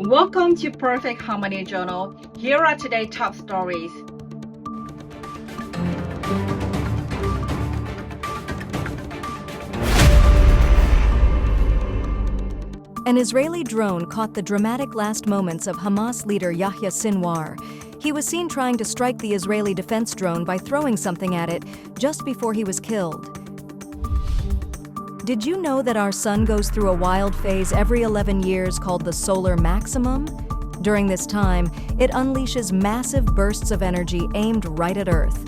Welcome to Perfect Harmony Journal. Here are today's top stories. An Israeli drone caught the dramatic last moments of Hamas leader Yahya Sinwar. He was seen trying to strike the Israeli defense drone by throwing something at it just before he was killed. Did you know that our sun goes through a wild phase every 11 years called the solar maximum? During this time, it unleashes massive bursts of energy aimed right at Earth.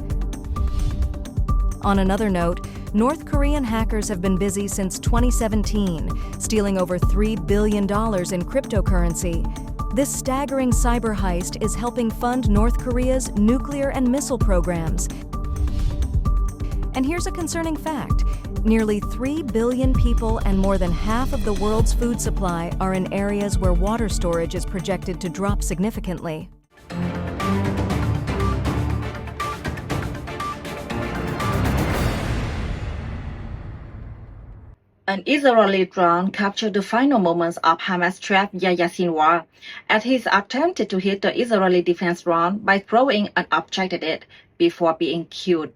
On another note, North Korean hackers have been busy since 2017, stealing over $3 billion in cryptocurrency. This staggering cyber heist is helping fund North Korea's nuclear and missile programs. And here's a concerning fact. Nearly 3 billion people and more than half of the world's food supply are in areas where water storage is projected to drop significantly. An Israeli drone captured the final moments of Hamas trap Yahya Sinwar as he attempted to hit the Israeli defense drone by throwing an object at it before being killed.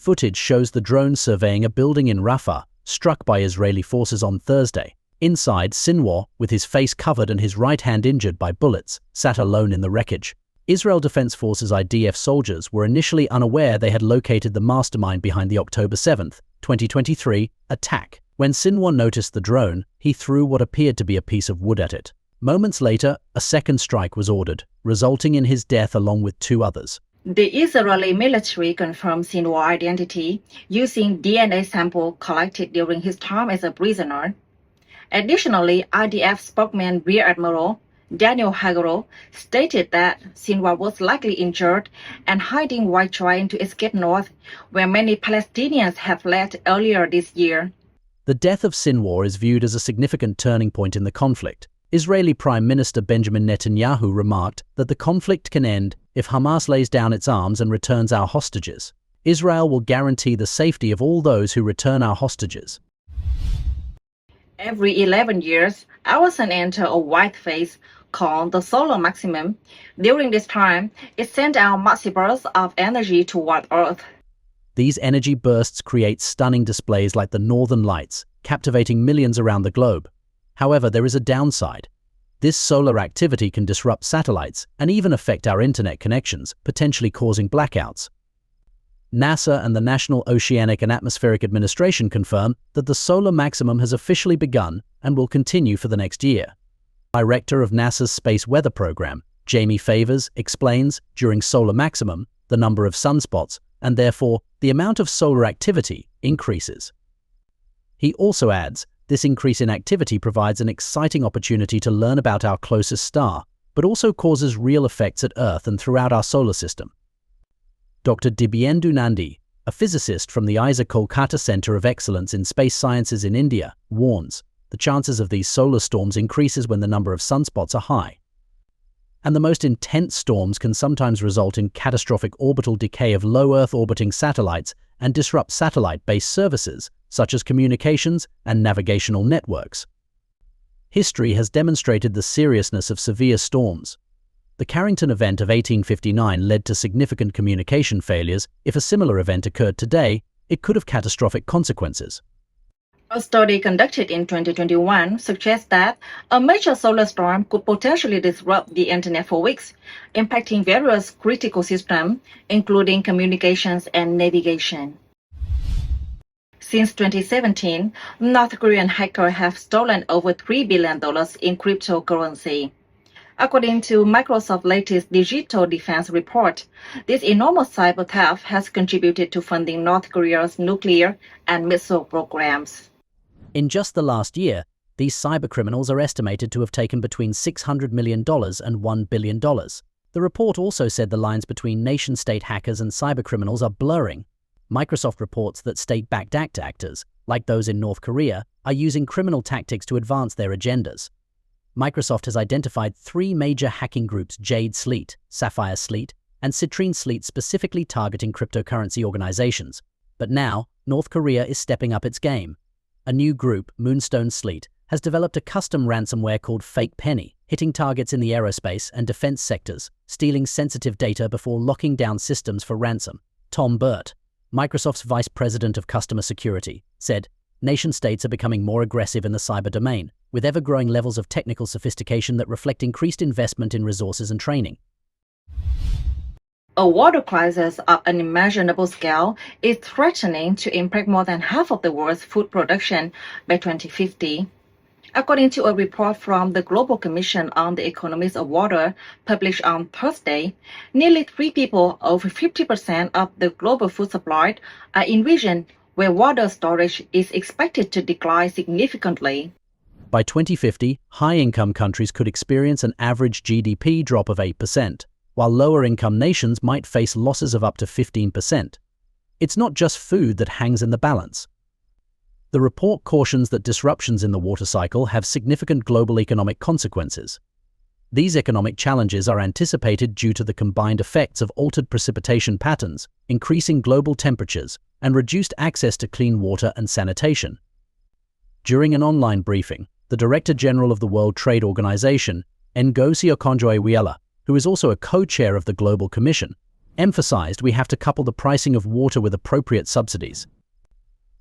Footage shows the drone surveying a building in Rafah, struck by Israeli forces on Thursday. Inside, Sinwar, with his face covered and his right hand injured by bullets, sat alone in the wreckage. Israel Defense Forces IDF soldiers were initially unaware they had located the mastermind behind the October 7, 2023, attack. When Sinwar noticed the drone, he threw what appeared to be a piece of wood at it. Moments later, a second strike was ordered, resulting in his death along with two others. The Israeli military confirmed Sinwar's identity using DNA sample collected during his time as a prisoner. Additionally, IDF spokesman Rear Admiral Daniel Hagaro stated that Sinwar was likely injured and hiding while trying to escape north, where many Palestinians have fled earlier this year. The death of Sinwar is viewed as a significant turning point in the conflict. Israeli Prime Minister Benjamin Netanyahu remarked that the conflict can end if Hamas lays down its arms and returns our hostages. Israel will guarantee the safety of all those who return our hostages. Every 11 years, our sun enters a white phase called the solar maximum. During this time, it sends out massive bursts of energy toward Earth. These energy bursts create stunning displays like the Northern Lights, captivating millions around the globe. However, there is a downside. This solar activity can disrupt satellites and even affect our internet connections, potentially causing blackouts. NASA and the National Oceanic and Atmospheric Administration confirm that the solar maximum has officially begun and will continue for the next year. Director of NASA's Space Weather Program, Jamie Favors, explains during solar maximum, the number of sunspots and therefore the amount of solar activity increases. He also adds, this increase in activity provides an exciting opportunity to learn about our closest star, but also causes real effects at Earth and throughout our solar system. Dr. Dibyendu Nandi, a physicist from the ISA Kolkata Center of Excellence in Space Sciences in India, warns the chances of these solar storms increases when the number of sunspots are high. And the most intense storms can sometimes result in catastrophic orbital decay of low Earth orbiting satellites and disrupt satellite-based services, such as communications and navigational networks. History has demonstrated the seriousness of severe storms. The Carrington event of 1859 led to significant communication failures. If a similar event occurred today, it could have catastrophic consequences. A study conducted in 2021 suggests that a major solar storm could potentially disrupt the internet for weeks, impacting various critical systems, including communications and navigation. Since 2017, North Korean hackers have stolen over $3 billion in cryptocurrency. According to Microsoft's latest digital defense report, this enormous cyber theft has contributed to funding North Korea's nuclear and missile programs. In just the last year, these cybercriminals are estimated to have taken between $600 million and $1 billion. The report also said the lines between nation-state hackers and cybercriminals are blurring. Microsoft reports that state-backed actors, like those in North Korea, are using criminal tactics to advance their agendas. Microsoft has identified three major hacking groups: Jade Sleet, Sapphire Sleet, and Citrine Sleet, specifically targeting cryptocurrency organizations. But now, North Korea is stepping up its game. A new group, Moonstone Sleet, has developed a custom ransomware called Fake Penny, hitting targets in the aerospace and defense sectors, stealing sensitive data before locking down systems for ransom. Tom Burt, Microsoft's vice president of customer security, said, "Nation-states are becoming more aggressive in the cyber domain, with ever-growing levels of technical sophistication that reflect increased investment in resources and training." A water crisis of unimaginable scale is threatening to impact more than half of the world's food production by 2050. According to a report from the Global Commission on the Economics of Water published on Thursday, nearly 3 people, over 50% of the global food supply, are in regions where water storage is expected to decline significantly. By 2050, high-income countries could experience an average GDP drop of 8%, while lower-income nations might face losses of up to 15%. It's not just food that hangs in the balance. The report cautions that disruptions in the water cycle have significant global economic consequences. These economic challenges are anticipated due to the combined effects of altered precipitation patterns, increasing global temperatures, and reduced access to clean water and sanitation. During an online briefing, the Director General of the World Trade Organization, Ngozi Okonjo-Iweala, who is also a co-chair of the Global Commission, emphasized we have to couple the pricing of water with appropriate subsidies.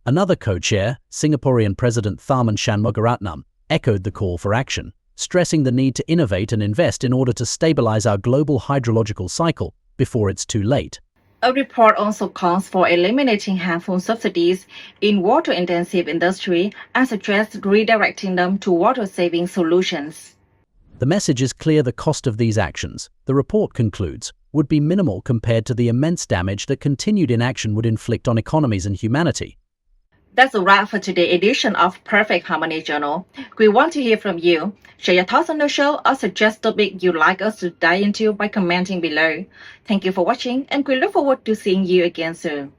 Another co-chair, Singaporean President Tharman Shanmugaratnam, echoed the call for action, stressing the need to innovate and invest in order to stabilize our global hydrological cycle before it's too late. A report also calls for eliminating harmful subsidies in water-intensive industry and suggests redirecting them to water-saving solutions. The message is clear: the cost of these actions, the report concludes, would be minimal compared to the immense damage that continued inaction would inflict on economies and humanity. That's a wrap for today's edition of Perfect Harmony Journal. We want to hear from you. Share your thoughts on the show or suggest topics you'd like us to dive into by commenting below. Thank you for watching, and we look forward to seeing you again soon.